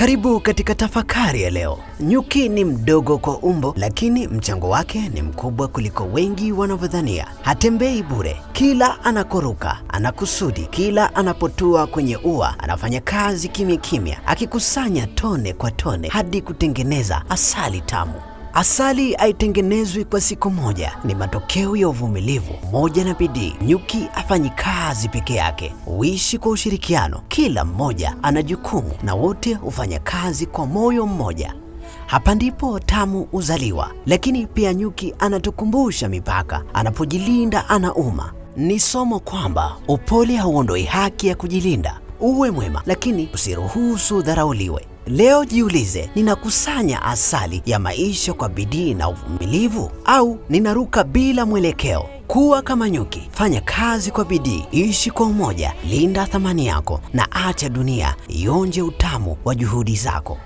Karibu katika tafakari ya leo. Nyuki ni mdogo kwa umbo, lakini mchango wake ni mkubwa kuliko wengi wanavyodhania. Hatembei bure. Kila anakoruka ana kusudi. Kila anapotua kwenye ua anafanya kazi kimya kimya, akikusanya tone kwa tone hadi kutengeneza asali tamu. Asali haitengenezwi kwa siku moja, ni matokeo ya uvumilivu, moja na bidii. Nyuki hafanyi kazi peke yake, huishi kwa ushirikiano. Kila mmoja ana jukumu na wote hufanya kazi kwa moyo mmoja. Hapa ndipo tamu huzaliwa. Lakini pia nyuki anatukumbusha mipaka. Anapojilinda anauma. Ni somo kwamba upole hauondoi haki ya kujilinda. Uwe mwema, lakini usiruhusu dharauliwe. Leo jiulize, ninakusanya asali ya maisha kwa bidii na uvumilivu, au ninaruka bila mwelekeo? Kuwa kama nyuki, fanya kazi kwa bidii, ishi kwa umoja, linda thamani yako na acha dunia ionje utamu wa juhudi zako.